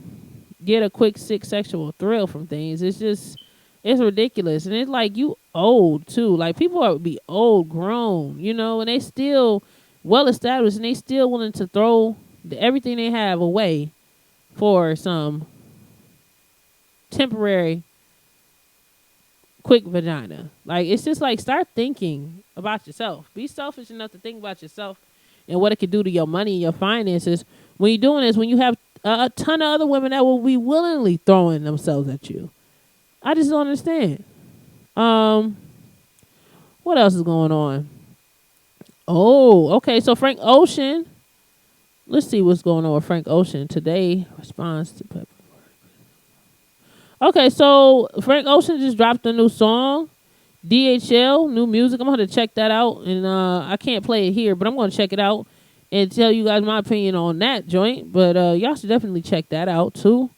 get a quick sick sexual thrill from things. It's ridiculous. And it's like, you old too. Like, people are be old grown, you know, and they still well established and they still willing to throw everything they have away for some temporary quick vagina. Like, it's just like, start thinking about yourself. Be selfish enough to think about yourself and what it could do to your money and your finances when you're doing this, when you have a ton of other women that will be willingly throwing themselves at you. I just don't understand. What else is going on? Oh, okay. So Frank Ocean. Let's see what's going on with Frank Ocean today. Response to Pepper. Okay, so Frank Ocean just dropped a new song, DHL, new music. I'm going to check that out, and I can't play it here, but I'm going to check it out and tell you guys my opinion on that joint. But y'all should definitely check that out, too.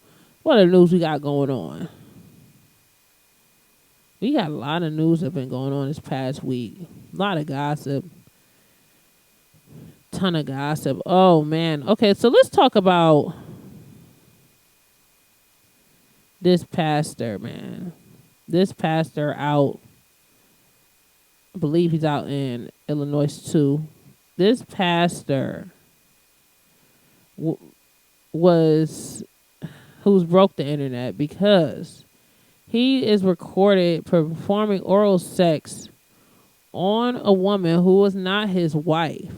What other news we got going on? We got a lot of news that have been going on this past week. A lot of gossip. Ton of gossip. Oh, man. Okay, so let's talk about this pastor, man. This pastor out. I believe he's out in Illinois, too. This pastor who's broke the internet because he is recorded performing oral sex on a woman who was not his wife.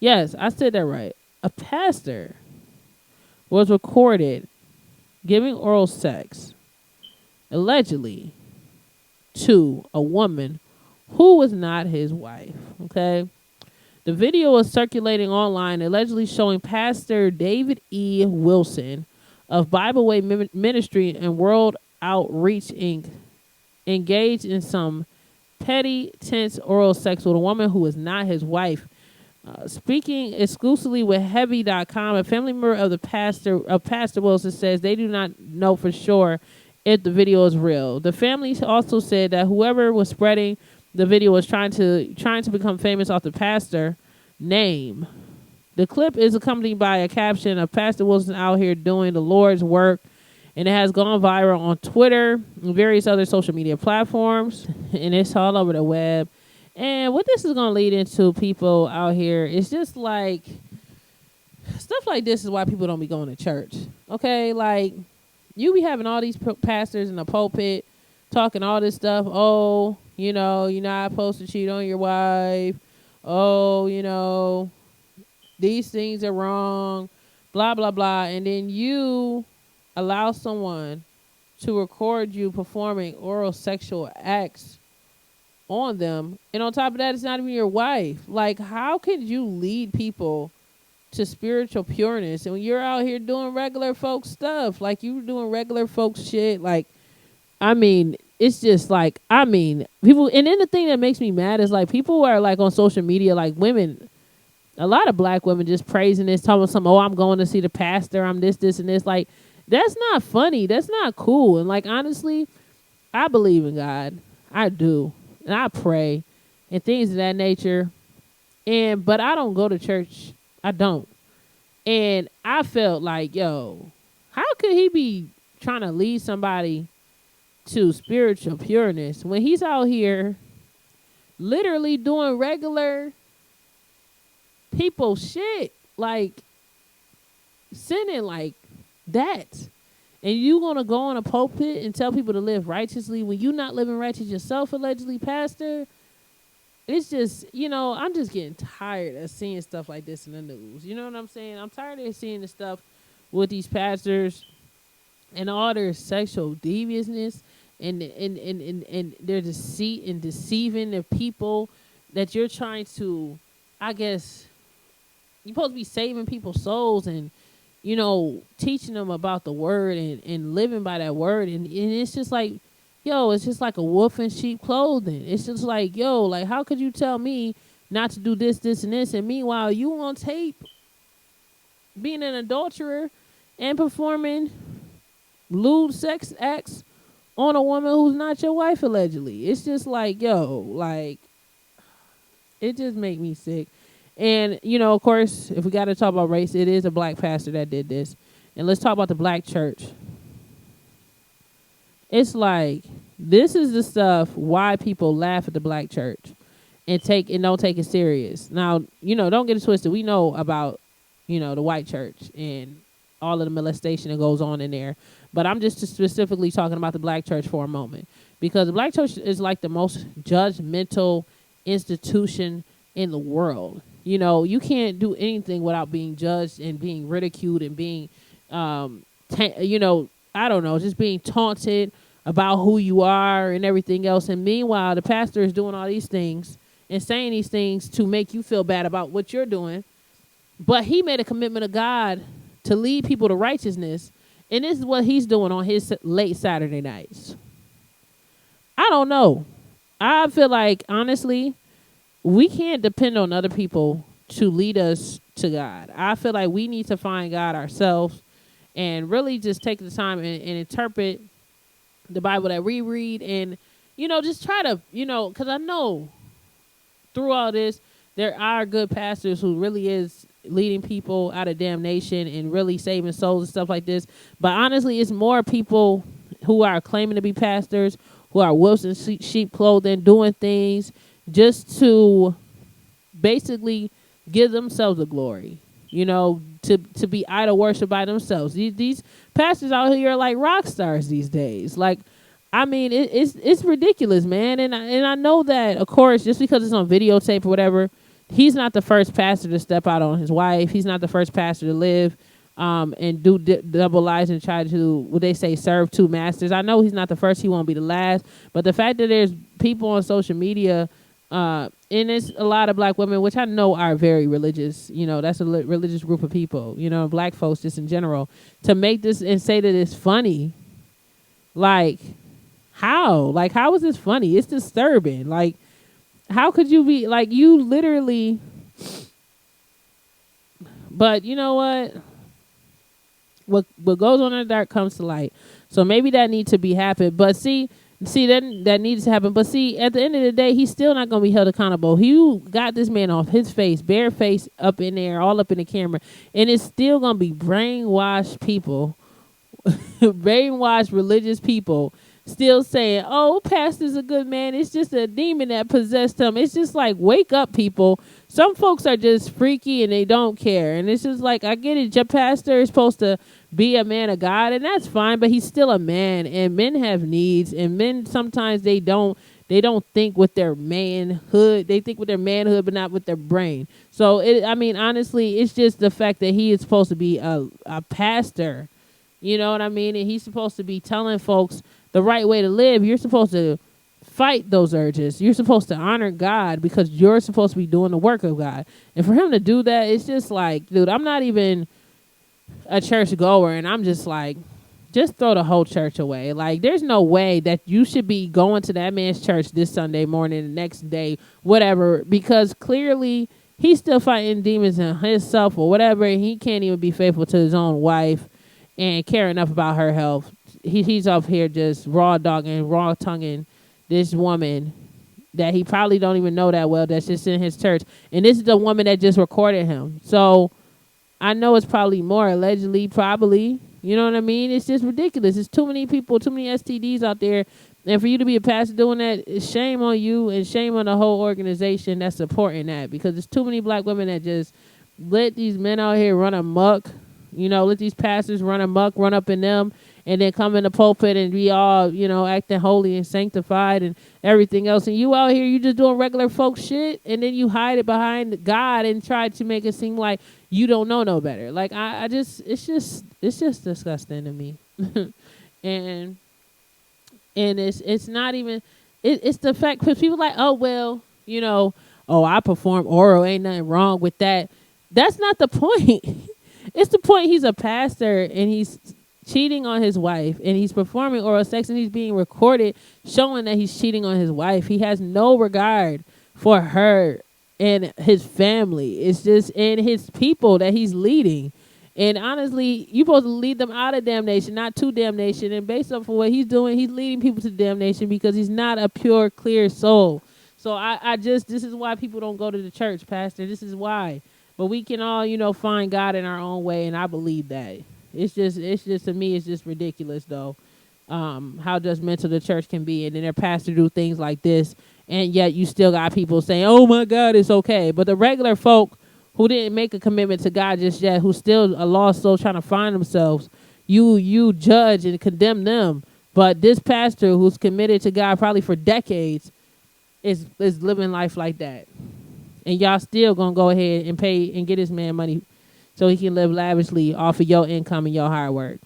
Yes, I said that right. A pastor was recorded giving oral sex, allegedly, to a woman who was not his wife. Okay? The video was circulating online, allegedly showing Pastor David E. Wilson of Bible Way Ministry and World Outreach Inc. engaged in some petty, tense oral sex with a woman who was not his wife. Speaking exclusively with Heavy.com, a family member of Pastor Wilson says they do not know for sure if the video is real. The family also said that whoever was spreading the video was trying to become famous off the pastor name. The clip is accompanied by a caption of Pastor Wilson out here doing the Lord's work, and it has gone viral on Twitter and various other social media platforms, and it's all over the web. And what this is going to lead into, people out here, is just like, stuff like this is why people don't be going to church. Okay, like, you be having all these pastors in the pulpit talking all this stuff. Oh, you know, you're not supposed to cheat on your wife. Oh, you know, these things are wrong, blah, blah, blah. And then you allow someone to record you performing oral sexual acts on them, and on top of that, it's not even your wife. Like, how could you lead people to spiritual pureness and when you're out here doing regular folks stuff? Like, you doing regular folks shit. Like, I mean, it's just like, I mean, people. And then the thing that makes me mad is like, people are like on social media, like women, a lot of black women just praising this, talking about something. Oh, I'm going to see the pastor. I'm this, and this. Like, that's not funny. That's not cool. And like, honestly, I believe in God. I do. And I pray and things of that nature. But I don't go to church. I don't. And I felt like, yo, how could he be trying to lead somebody to spiritual pureness when he's out here literally doing regular people shit, like sinning like that? And you going to go on a pulpit and tell people to live righteously when you not living righteous yourself, allegedly, pastor? It's just, you know, I'm just getting tired of seeing stuff like this in the news. You know what I'm saying? I'm tired of seeing the stuff with these pastors and all their sexual deviousness and their deceit and deceiving the people that you're trying to, I guess, you're supposed to be saving people's souls and, teaching them about the word and living by that word. And it's just like, yo, it's just like a wolf in sheep clothing. It's just like, yo, like, how could you tell me not to do this, this, and this? And meanwhile, you on tape being an adulterer and performing lewd sex acts on a woman who's not your wife, allegedly. It's just like, yo, like, it just make me sick. And, of course, if we got to talk about race, it is a black pastor that did this. And let's talk about the black church. It's like, this is the stuff why people laugh at the black church and don't take it serious. Now, don't get it twisted. We know about, the white church and all of the molestation that goes on in there. But I'm just specifically talking about the black church for a moment. Because the black church is like the most judgmental institution in the world. You can't do anything without being judged and being ridiculed and being, I don't know, just being taunted about who you are and everything else. And meanwhile, the pastor is doing all these things and saying these things to make you feel bad about what you're doing. But he made a commitment to God to lead people to righteousness. And this is what he's doing on his late Saturday nights. I don't know. I feel like, honestly, we can't depend on other people to lead us to God. I feel like we need to find God ourselves and really just take the time and interpret the Bible that we read and, just try to, because I know through all this, there are good pastors who really is leading people out of damnation and really saving souls and stuff like this. But honestly, it's more people who are claiming to be pastors, who are wolves in sheep clothing, doing things just to basically give themselves the glory, to be idol worship by themselves. These pastors out here are like rock stars these days. Like, I mean, it's ridiculous, man. And I know that, of course, just because it's on videotape or whatever, he's not the first pastor to step out on his wife. He's not the first pastor to live and do double lives and try to, what they say, serve two masters. I know he's not the first. He won't be the last. But the fact that there's people on social media, and it's a lot of black women, which I know are very religious. That's a religious group of people, black folks just in general, to make this and say that it's funny. Like, how? Like, how is this funny? It's disturbing. Like, how could you be, like, you literally, but you know what? What goes on in the dark comes to light. So maybe that needs to be happened. But see, that needs to happen. But see, at the end of the day, he's still not going to be held accountable. You got this man off his face, bare face up in there, all up in the camera. And it's still going to be brainwashed people, brainwashed religious people, still saying, oh, pastor's a good man. It's just a demon that possessed him. It's just like, wake up, people. Some folks are just freaky and they don't care. And it's just like, I get it. Your pastor is supposed to be a man of God, and that's fine, but he's still a man, and men have needs, and men sometimes they don't think with their manhood. They think with their manhood, but not with their brain. So, honestly, it's just the fact that he is supposed to be a pastor. You know what I mean? And he's supposed to be telling folks the right way to live. You're supposed to fight those urges. You're supposed to honor God because you're supposed to be doing the work of God. And for him to do that, it's just like, dude, I'm not even a church goer, and I'm just like, just throw the whole church away. Like, there's no way that you should be going to that man's church this Sunday morning, the next day, whatever, because clearly he's still fighting demons in himself or whatever, and he can't even be faithful to his own wife and care enough about her health. He's up here just raw tonguing this woman that he probably don't even know that well, that's just in his church. And this is the woman that just recorded him. So I know it's probably more, allegedly, probably. You know what I mean? It's just ridiculous. It's too many people, too many STDs out there. And for you to be a pastor doing that, it's shame on you and shame on the whole organization that's supporting that. Because there's too many black women that just let these men out here run amok. Let these pastors run amok, run up in them, and then come in the pulpit and be all, acting holy and sanctified and everything else. And you out here, you just doing regular folk shit, and then you hide it behind God and try to make it seem like you don't know no better. Like, it's just disgusting to me. and it's not even, it's the fact, because people are like, oh, well, oh, I perform oral, ain't nothing wrong with that. That's not the point. It's the point he's a pastor and he's cheating on his wife and he's performing oral sex and he's being recorded showing that he's cheating on his wife. He has no regard for her and his family. It's just in his people that he's leading. And honestly, you're supposed to lead them out of damnation, not to damnation. And based off of what he's doing, he's leading people to damnation because he's not a pure, clear soul. So this is why people don't go to the church, Pastor. This is why. But we can all, find God in our own way, and I believe that. It's just to me, it's just ridiculous, though, how judgmental the church can be. And then their pastor do things like this, and yet you still got people saying, oh, my God, it's okay. But the regular folk who didn't make a commitment to God just yet, who still a lost soul trying to find themselves, you judge and condemn them. But this pastor who's committed to God probably for decades is living life like that. And y'all still going to go ahead and pay and get this man money so he can live lavishly off of your income and your hard work.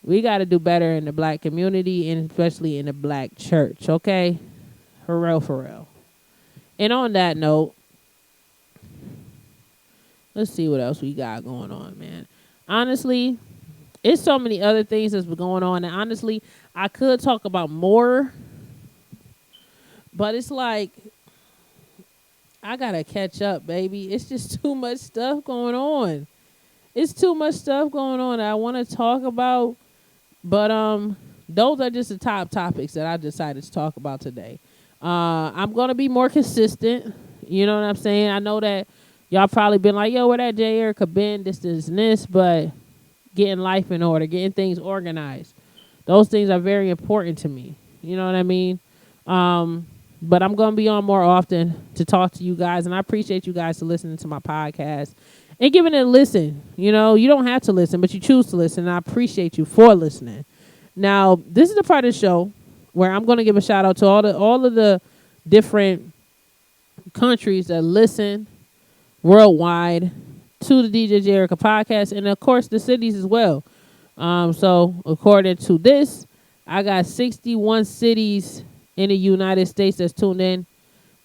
We got to do better in the black community and especially in the black church, okay? For real. And on that note, let's see what else we got going on, man. Honestly, it's so many other things that's been going on. And honestly, I could talk about more, but it's like, I got to catch up, baby. It's just too much stuff going on. It's too much stuff going on that I want to talk about. But those are just the top topics that I decided to talk about today. I'm going to be more consistent. You know what I'm saying? I know that y'all probably been like, yo, where that J. Erica been, this, and this. But getting life in order, getting things organized. Those things are very important to me. You know what I mean? But I'm going to be on more often to talk to you guys. And I appreciate you guys for listening to my podcast and giving it a listen. You don't have to listen, but you choose to listen. And I appreciate you for listening. Now, this is the part of the show where I'm going to give a shout out to all of the different countries that listen worldwide to the DJ J. Erica podcast. And, of course, the cities as well. So, according to this, I got 61 cities in the United States that's tuned in.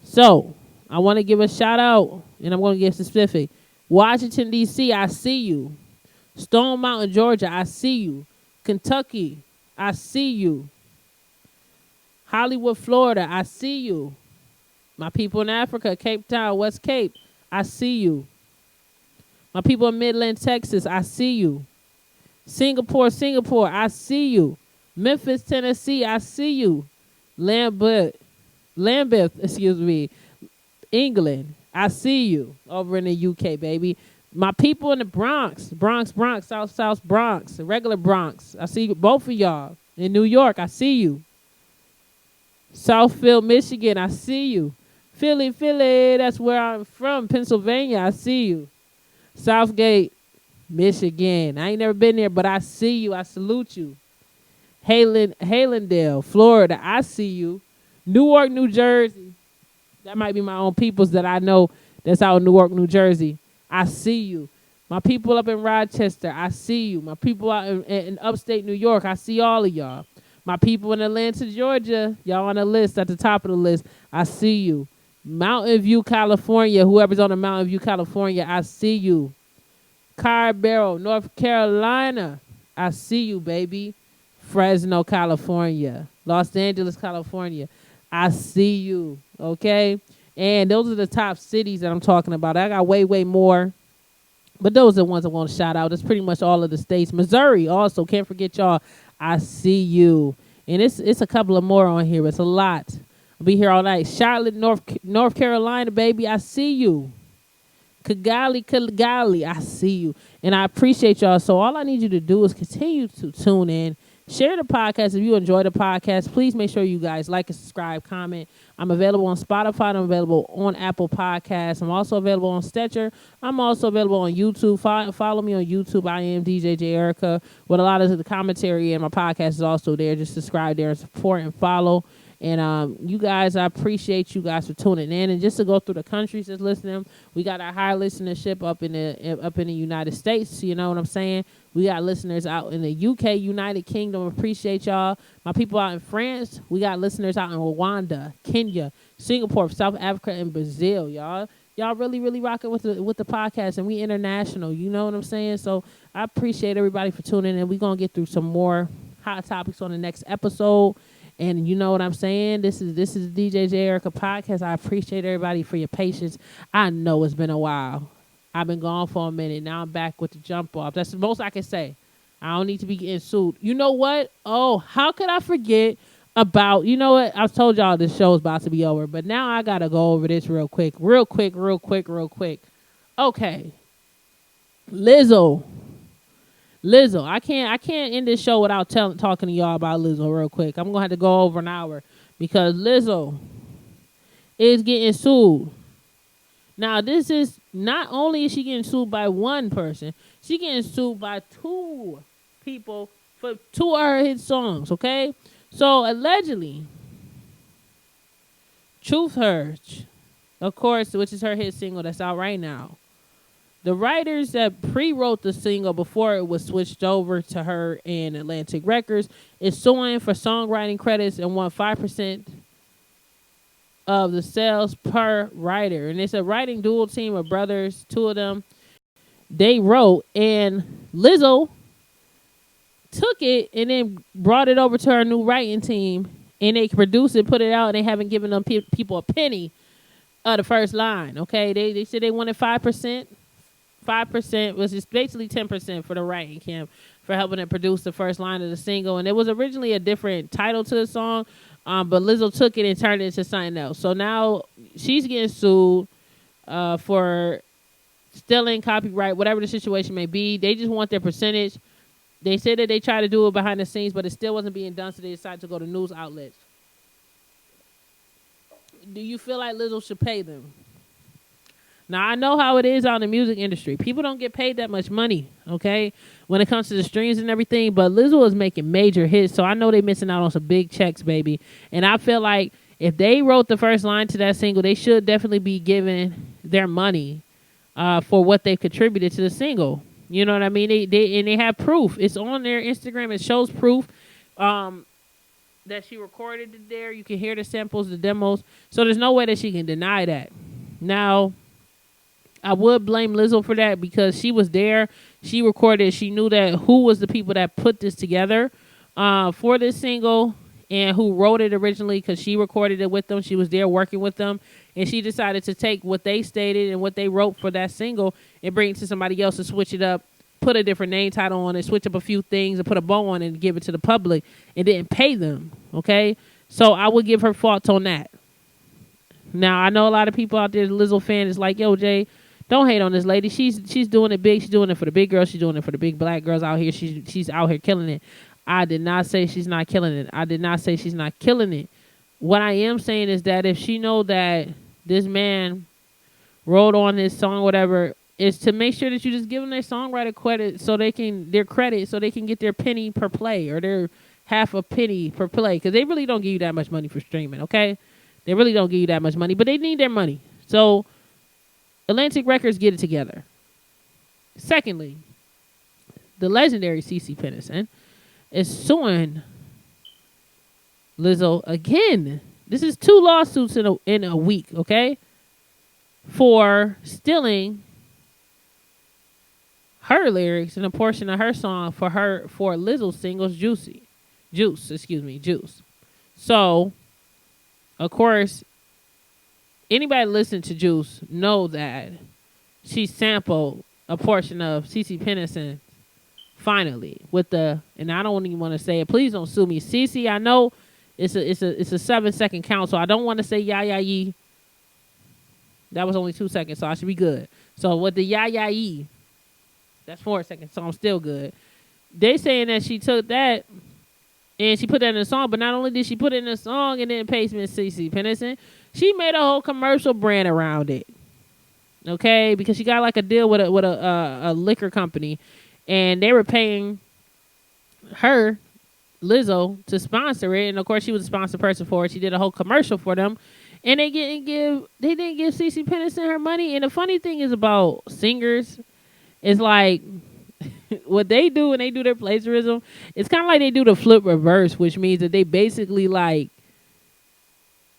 So, I want to give a shout out, and I'm going to get specific. Washington, D.C., I see you. Stone Mountain, Georgia, I see you. Kentucky, I see you. Hollywood, Florida, I see you. My people in Africa, Cape Town, West Cape, I see you. My people in Midland, Texas, I see you. Singapore, I see you. Memphis, Tennessee, I see you. Lambeth, England, I see you over in the UK, baby. My people in the Bronx, South Bronx, the regular Bronx, I see both of y'all. In New York, I see you. Southfield, Michigan, I see you. Philly, that's where I'm from. Pennsylvania, I see you. Southgate, Michigan, I ain't never been there, but I see you. I salute you. Hallandale, Florida, I see you. Newark, New Jersey, that might be my own peoples that I know that's out in Newark, New Jersey. I see you. My people up in Rochester, I see you. My people out in upstate New York, I see all of y'all. My people in Atlanta, Georgia, y'all on the list, at the top of the list, I see you. Mountain View, California, whoever's on the Mountain View, California, I see you. Carrboro, North Carolina, I see you, baby. Fresno, California. Los Angeles, California, I see you, okay? And those are the top cities that I'm talking about. I got way, way more. But those are the ones I want to shout out. It's pretty much all of the states. Missouri also, can't forget y'all. I see you. And it's a couple of more on here. It's a lot. I'll be here all night. Charlotte, North Carolina, baby, I see you. Kigali, I see you. And I appreciate y'all. So all I need you to do is continue to tune in. Share the podcast. If you enjoy the podcast, please make sure you guys like and subscribe, comment. I'm available on Spotify. I'm available on Apple Podcasts. I'm also available on Stitcher. I'm also available on YouTube. Follow me on YouTube. I am DJ J. Erica. With a lot of the commentary and my podcast is also there. Just subscribe there and support and follow. And you guys, I appreciate you guys for tuning in. And just to go through the countries that's listening, we got our high listenership up in the United States. You know what I'm saying? We got listeners out in the UK, United Kingdom. Appreciate y'all. My people out in France. We got listeners out in Rwanda, Kenya, Singapore, South Africa, and Brazil. Y'all really, really rocking with the podcast, and we international. You know what I'm saying? So I appreciate everybody for tuning in. We're gonna get through some more hot topics on the next episode. And you know what I'm saying? This is DJ J Erica podcast. I appreciate everybody for your patience. I know it's been a while. I've been gone for a minute. Now I'm back with the jump off. That's the most I can say. I don't need to be getting sued. You know what? Oh, how could I forget about, you know what? I've told y'all this show is about to be over, but now I got to go over this real quick. Okay. Lizzo. I can't end this show without talking to y'all about Lizzo real quick. I'm going to have to go over an hour because Lizzo is getting sued. Now, this is not only is she getting sued by one person, she getting sued by two people for two of her hit songs, okay? So, allegedly, Truth Hurts, of course, which is her hit single that's out right now, the writers that pre-wrote the single before it was switched over to her and Atlantic Records is suing for songwriting credits and won 5% of the sales per writer. And it's a writing dual team of brothers, two of them. They wrote, and Lizzo took it and then brought it over to her new writing team, and they produced it, put it out, and they haven't given them people a penny of the first line, okay? They said they wanted 5%. 5% was just basically 10% for the writing camp for helping them produce the first line of the single. And it was originally a different title to the song, but Lizzo took it and turned it into something else. So now she's getting sued for stealing copyright, whatever the situation may be. They just want their percentage. They said that they tried to do it behind the scenes, but it still wasn't being done, so they decided to go to news outlets. Do you feel like Lizzo should pay them? Now, I know how it is out in the music industry. People don't get paid that much money, okay, when it comes to the streams and everything. But Lizzo is making major hits, so I know they're missing out on some big checks, baby. And I feel like if they wrote the first line to that single, they should definitely be given their money for what they contributed to the single. You know what I mean? They have proof. It's on their Instagram. It shows proof that she recorded it there. You can hear the samples, the demos. So there's no way that she can deny that. Now, I would blame Lizzo for that because she was there. She recorded. She knew that who was the people that put this together for this single and who wrote it originally because she recorded it with them. She was there working with them. And she decided to take what they stated and what they wrote for that single and bring it to somebody else and switch it up, put a different name title on it, switch up a few things and put a bow on it and give it to the public and didn't pay them, okay? So I would give her faults on that. Now, I know a lot of people out there, the Lizzo fan is like, yo, Jay, don't hate on this lady. She's doing it big. She's doing it for the big girls. She's doing it for the big black girls out here. She's out here killing it. I did not say she's not killing it. I did not say she's not killing it. What I am saying is that if she know that this man wrote on this song, whatever, is to make sure that you just give them their songwriter credit so they can get their penny per play or their half a penny per play because they really don't give you that much money for streaming. Okay, they really don't give you that much money, but they need their money. So Atlantic Records, get it together. Secondly, the legendary CeCe Peniston is suing Lizzo again. This is 2 lawsuits in a week, okay? For stealing her lyrics and a portion of her song for Lizzo's singles Juice. So, of course, anybody listening to Juice know that she sampled a portion of CeCe Peniston finally with and I don't even want to say it. Please don't sue me. CeCe, I know it's a 7-second count, so I don't want to say ya yee. That was only 2 seconds, so I should be good. So with the ya yee, that's 4 seconds, so I'm still good. They saying that she took that and she put that in the song, but not only did she put it in the song and then paste Miss CeCe Peniston, she made a whole commercial brand around it. Okay, because she got like a deal with a liquor company, and they were paying her Lizzo to sponsor it, and of course she was a sponsor person for it. She did a whole commercial for them, and they didn't give CeCe Peniston her money. And the funny thing is about singers is like what they do when they do their plagiarism. It's kind of like they do the flip reverse, which means that they basically like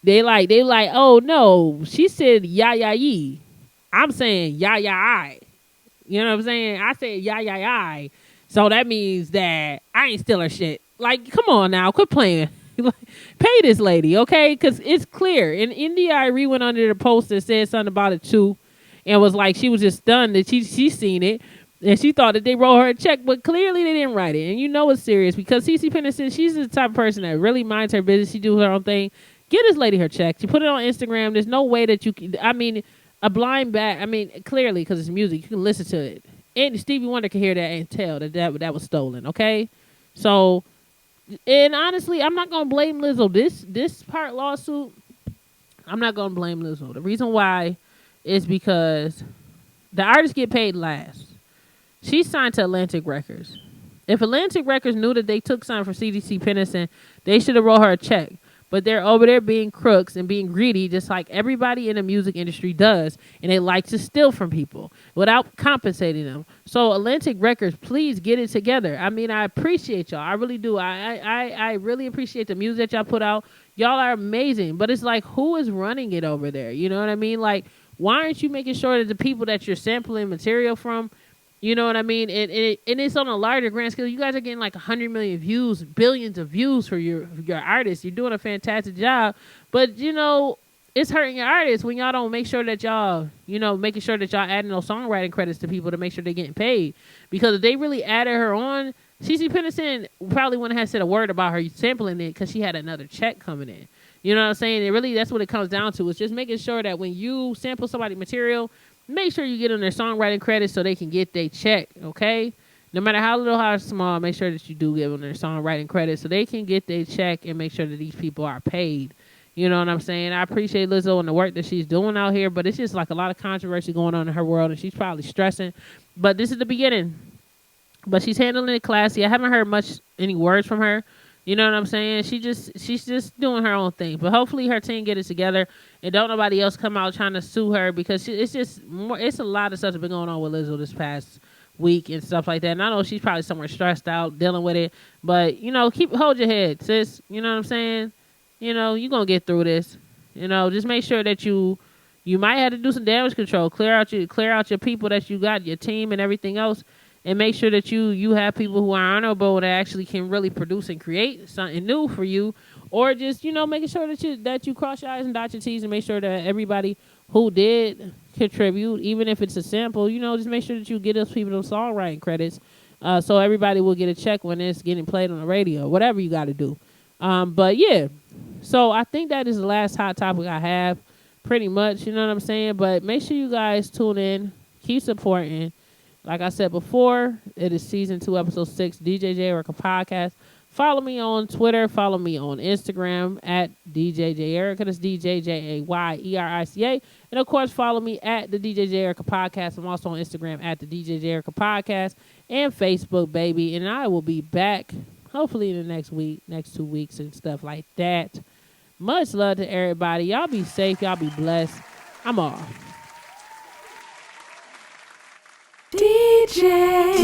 they like oh no, she said ya ya ye. I'm saying ya ya I. You know what I'm saying? I said ya ya I. So that means that I ain't steal her shit. Like, come on now, quit playing. Pay this lady, okay? Because it's clear. And India Irie went under the post and said something about it too, and was like, she was just stunned that she seen it, and she thought that they wrote her a check, but clearly they didn't write it. And you know it's serious because CeCe Peniston, she's the type of person that really minds her business. She do her own thing. Get this lady her check. She put it on Instagram. There's no way that you can. I mean, a blind back. I mean, clearly because it's music, you can listen to it. And Stevie Wonder can hear that and tell that was stolen. Okay, so. And honestly, I'm not gonna blame Lizzo. This part lawsuit, I'm not gonna blame Lizzo. The reason why is because the artists get paid last. She's signed to Atlantic Records. If Atlantic Records knew that they took something from CeCe Peniston, they should have wrote her a check. But they're over there being crooks and being greedy, just like everybody in the music industry does. And they like to steal from people without compensating them. So Atlantic Records, please get it together. I mean, I appreciate y'all. I really do. I really appreciate the music that y'all put out. Y'all are amazing. But it's like, who is running it over there? You know what I mean? Like, why aren't you making sure that the people that you're sampling material from, you know what I mean? And it's on a larger grand scale. You guys are getting like 100 million views, billions of views for your artists. You're doing a fantastic job. But, you know, it's hurting your artists when y'all don't make sure that y'all, you know, making sure that y'all adding those songwriting credits to people to make sure they're getting paid. Because if they really added her on, CeCe Peniston probably wouldn't have said a word about her sampling it because she had another check coming in. You know what I'm saying? It really, that's what it comes down to. It's just making sure that when you sample somebody's material, make sure you get them their songwriting credits so they can get their check, okay? No matter how little, how small, make sure that you do give them their songwriting credits so they can get their check and make sure that these people are paid. You know what I'm saying? I appreciate Lizzo and the work that she's doing out here, but it's just like a lot of controversy going on in her world, and she's probably stressing. But this is the beginning. But she's handling it classy. I haven't heard any words from her. You know what I'm saying? She's just doing her own thing. But hopefully her team get it together and don't nobody else come out trying to sue her because it's just more. It's a lot of stuff that's been going on with Lizzo this past week and stuff like that. And I know she's probably somewhere stressed out dealing with it. But, you know, hold your head, sis. You know what I'm saying? You know, you're going to get through this. You know, just make sure that you might have to do some damage control. Clear out your people that you got, your team and everything else. And make sure that you have people who are honorable that actually can really produce and create something new for you. Or just, you know, making sure that you cross your I's and dot your T's and make sure that everybody who did contribute, even if it's a sample, you know, just make sure that you get those people those songwriting credits so everybody will get a check when it's getting played on the radio, whatever you got to do. But, yeah, so I think that is the last hot topic I have pretty much, you know what I'm saying? But make sure you guys tune in, keep supporting. Like I said before, it is season 2, episode 6, DJ J Erica podcast. Follow me on Twitter. Follow me on Instagram at DJ J Erica. That's DJ JAYERICA. And of course, follow me at the DJ J Erica podcast. I'm also on Instagram at the DJ J Erica podcast and Facebook, baby. And I will be back hopefully in the next 2 weeks and stuff like that. Much love to everybody. Y'all be safe. Y'all be blessed. I'm off. DJ